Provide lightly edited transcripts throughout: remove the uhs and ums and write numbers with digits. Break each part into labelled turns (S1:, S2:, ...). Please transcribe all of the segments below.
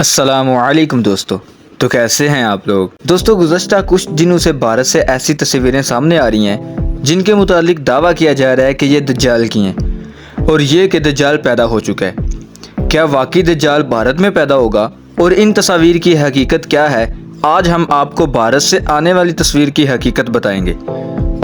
S1: السلام علیکم دوستو، تو کیسے ہیں آپ لوگ؟ دوستو گزشتہ کچھ دنوں سے بھارت سے ایسی تصویریں سامنے آ رہی ہیں جن کے متعلق دعویٰ کیا جا رہا ہے کہ یہ دجال کی ہیں اور یہ کہ دجال پیدا ہو چکا ہے۔ کیا واقعی دجال بھارت میں پیدا ہوگا اور ان تصاویر کی حقیقت کیا ہے؟ آج ہم آپ کو بھارت سے آنے والی تصویر کی حقیقت بتائیں گے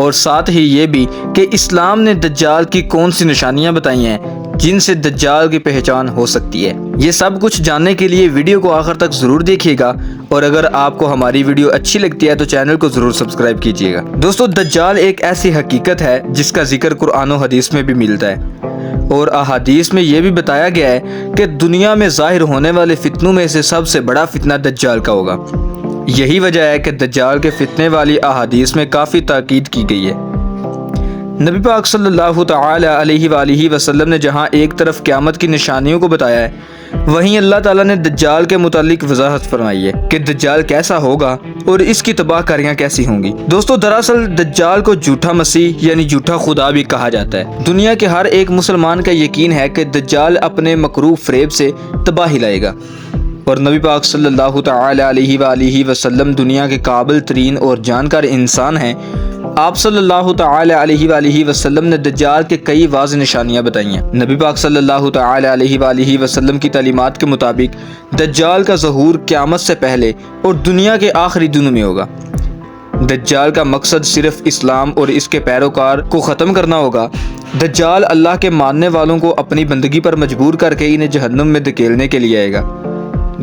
S1: اور ساتھ ہی یہ بھی کہ اسلام نے دجال کی کون سی نشانیاں بتائی ہیں جن سے دجال کی پہچان ہو سکتی ہے۔ یہ سب کچھ جاننے کے لیے ویڈیو کو آخر تک ضرور دیکھیے گا، اور اگر آپ کو ہماری ویڈیو اچھی لگتی ہے تو چینل کو ضرور سبسکرائب کیجیے گا۔ دوستو دجال ایک ایسی حقیقت ہے جس کا ذکر قرآن و حدیث میں بھی ملتا ہے، اور احادیث میں یہ بھی بتایا گیا ہے کہ دنیا میں ظاہر ہونے والے فتنوں میں سے سب سے بڑا فتنہ دجال کا ہوگا۔ یہی وجہ ہے کہ دجال کے فتنے والی احادیث میں کافی تاکید کی گئی ہے۔ نبی پاک صلی اللہ تعالی علیہ وآلہ وسلم نے جہاں ایک طرف قیامت کی نشانیوں کو بتایا ہے، وہیں اللہ تعالیٰ نے دجال کے متعلق وضاحت فرمائی ہے کہ دجال کیسا ہوگا اور اس کی تباہ کاریاں کیسی ہوں گی۔ دوستو دراصل دجال کو جھوٹا مسیح یعنی جھوٹا خدا بھی کہا جاتا ہے۔ دنیا کے ہر ایک مسلمان کا یقین ہے کہ دجال اپنے مکروہ فریب سے تباہی لائے گا، اور نبی پاک صلی اللہ تعالی علیہ وآلہ وسلم دنیا کے قابل ترین اور جانکار انسان ہیں۔ آپ صلی اللہ تعالی علیہ وآلہ وسلم نے دجال کے کئی واضح نشانیاں بتائی ہیں۔ نبی پاک صلی اللہ تعالی علیہ وآلہ وسلم کی تعلیمات کے مطابق دجال کا ظہور قیامت سے پہلے اور دنیا کے آخری دنوں میں ہوگا۔ دجال کا مقصد صرف اسلام اور اس کے پیروکار کو ختم کرنا ہوگا۔ دجال اللہ کے ماننے والوں کو اپنی بندگی پر مجبور کر کے انہیں جہنم میں دھکیلنے کے لیے آئے گا۔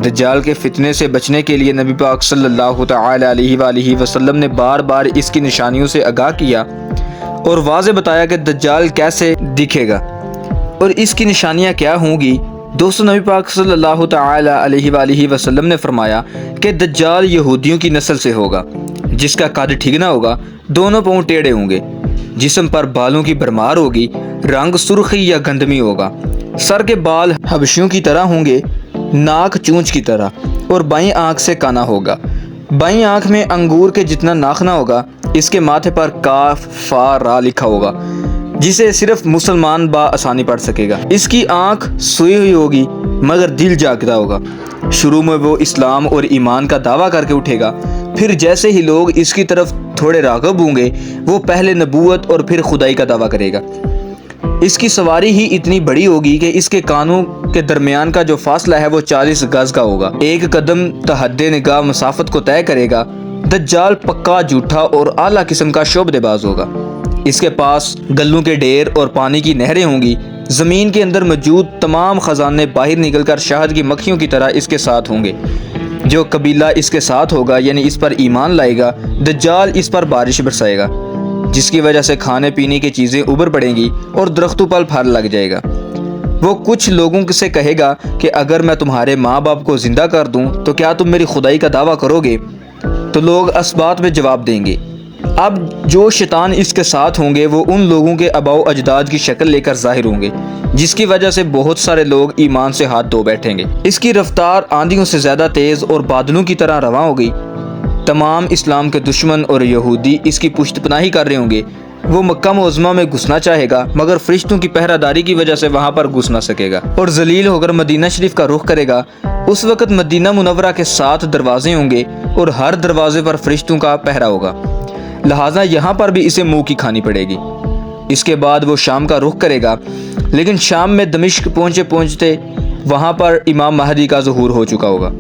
S1: دجال کے فتنے سے بچنے کے لیے نبی پاک صلی اللہ تعالی علیہ وآلہ وسلم نے بار بار اس کی نشانیوں سے آگاہ کیا اور واضح بتایا کہ دجال کیسے دکھے گا اور اس کی نشانیاں کیا ہوں گی۔ دوستو نبی پاک صلی اللہ تعالی علیہ وآلہ وسلم نے فرمایا کہ دجال یہودیوں کی نسل سے ہوگا، جس کا قد ٹھیکنا ہوگا، دونوں پاؤں ٹیڑھے ہوں گے، جسم پر بالوں کی بھرمار ہوگی، رنگ سرخی یا گندمی ہوگا، سر کے بال حبشیوں کی طرح ہوں گے، ناک چونچ کی طرح، اور بائیں آنکھ سے کانا ہوگا۔ بائیں آنکھ میں انگور کے جتنا ناخنا ہوگا۔ اس کے ماتھے پر کاف فا را لکھا ہوگا، جسے صرف مسلمان آسانی پڑھ سکے گا۔ اس کی آنکھ سوئی ہوئی ہوگی مگر دل جاگتا ہوگا۔ شروع میں وہ اسلام اور ایمان کا دعویٰ کر کے اٹھے گا، پھر جیسے ہی لوگ اس کی طرف تھوڑے راغب ہوں گے وہ پہلے نبوت اور پھر خدائی کا دعویٰ کرے گا۔ اس کی سواری ہی اتنی بڑی ہوگی کہ اس کے کانوں کے درمیان کا جو فاصلہ ہے وہ 40 گز کا ہوگا۔ ایک قدم تحد نگاہ مسافت کو طے کرے گا۔ دجال پکا جھوٹا اور اعلیٰ قسم کا شعبدے باز ہوگا۔ اس کے پاس گلوں کے ڈھیر اور پانی کی نہریں ہوں گی۔ زمین کے اندر موجود تمام خزانے باہر نکل کر شہد کی مکھیوں کی طرح اس کے ساتھ ہوں گے۔ جو قبیلہ اس کے ساتھ ہوگا یعنی اس پر ایمان لائے گا، دجال اس پر بارش برسائے گا، جس کی وجہ سے کھانے پینے کی چیزیں ابھر پڑیں گی اور درختوں پر پھل لگ جائے گا۔ وہ کچھ لوگوں سے کہے گا کہ اگر میں تمہارے ماں باپ کو زندہ کر دوں تو کیا تم میری خدائی کا دعویٰ کرو گے؟ تو لوگ اسبات میں جواب دیں گے۔ اب جو شیطان اس کے ساتھ ہوں گے وہ ان لوگوں کے آباء و اجداد کی شکل لے کر ظاہر ہوں گے، جس کی وجہ سے بہت سارے لوگ ایمان سے ہاتھ دھو بیٹھیں گے۔ اس کی رفتار آندھیوں سے زیادہ تیز اور بادلوں کی طرح رواں ہوگی۔ تمام اسلام کے دشمن اور یہودی اس کی پشت پناہی کر رہے ہوں گے۔ وہ مکہ معظمہ میں گھسنا چاہے گا مگر فرشتوں کی پہرہ داری کی وجہ سے وہاں پر گھس نہ سکے گا اور ذلیل ہو کر مدینہ شریف کا رخ کرے گا۔ اس وقت مدینہ منورہ کے 7 دروازے ہوں گے اور ہر دروازے پر فرشتوں کا پہرہ ہوگا، لہٰذا یہاں پر بھی اسے منہ کی کھانی پڑے گی۔ اس کے بعد وہ شام کا رخ کرے گا، لیکن شام میں دمشق پہنچتے وہاں پر امام مہدی کا ظہور ہو چکا ہوگا۔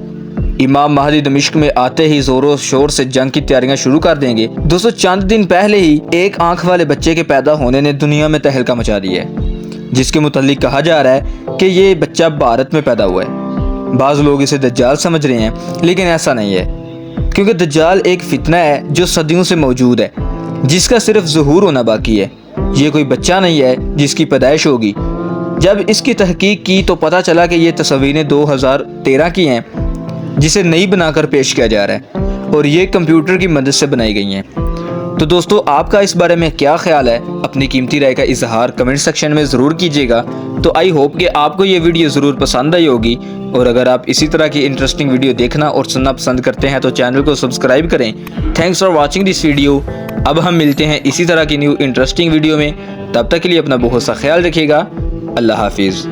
S1: امام مہدی دمشق میں آتے ہی زور و شور سے جنگ کی تیاریاں شروع کر دیں گے۔ دوستو چند دن پہلے ہی ایک آنکھ والے بچے کے پیدا ہونے نے دنیا میں تہلکہ مچا دیا ہے، جس کے متعلق کہا جا رہا ہے کہ یہ بچہ بھارت میں پیدا ہوا ہے۔ بعض لوگ اسے دجال سمجھ رہے ہیں، لیکن ایسا نہیں ہے، کیونکہ دجال ایک فتنہ ہے جو صدیوں سے موجود ہے، جس کا صرف ظہور ہونا باقی ہے۔ یہ کوئی بچہ نہیں ہے جس کی پیدائش ہوگی۔ جب اس کی تحقیق کی تو پتہ چلا کہ یہ تصویریں 2013 کی ہیں، جسے نئی بنا کر پیش کیا جا رہا ہے، اور یہ کمپیوٹر کی مدد سے بنائی گئی ہیں۔ تو دوستو آپ کا اس بارے میں کیا خیال ہے؟ اپنی قیمتی رائے کا اظہار کمنٹ سیکشن میں ضرور کیجیے گا۔ تو آئی ہوپ کہ آپ کو یہ ویڈیو ضرور پسند آئی ہوگی، اور اگر آپ اسی طرح کی انٹرسٹنگ ویڈیو دیکھنا اور سننا پسند کرتے ہیں تو چینل کو سبسکرائب کریں۔ Thanks for watching this video. اب ہم ملتے ہیں اسی طرح کی نیو انٹرسٹنگ ویڈیو میں، تب تک کے لیے اپنا بہت سا خیال رکھیے گا۔ اللہ حافظ۔